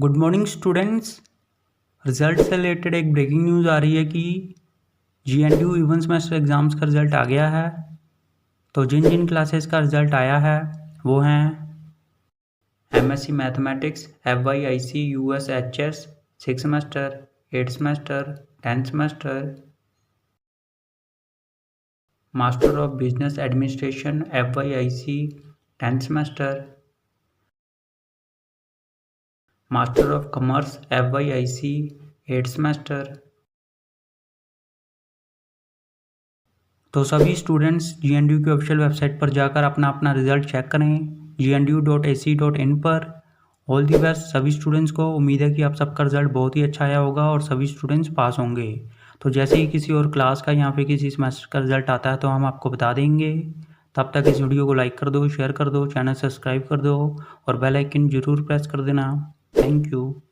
Good morning students. Result से related एक breaking news आ रही है कि GNDU इवन सेमेस्टर एग्ज़ाम्स का रिज़ल्ट आ गया है। तो जिन जिन क्लासेस का रिज़ल्ट आया है वो हैं MSc mathematics FYIC USHS 6 semester, 8 semester, 10 semester, master of business administration FYIC 10 semester, master of commerce FYIC 8 semester. तो सभी स्टूडेंट्स GNDU की ऑफिशियल वेबसाइट पर जाकर अपना अपना रिजल्ट चेक करें gnu.ac.in पर। ऑल दी बेस्ट सभी स्टूडेंट्स को। उम्मीद है कि आप सबका रिजल्ट बहुत ही अच्छा आया होगा और सभी स्टूडेंट्स पास होंगे। तो जैसे ही किसी और क्लास का या फिर किसी सेमेस्टर का रिजल्ट आता है तो हम आपको बता देंगे। तब तक इस वीडियो को लाइक कर दो, शेयर कर दो, चैनल सब्सक्राइब कर दो और बेल आइकन जरूर प्रेस कर देना। Thank you.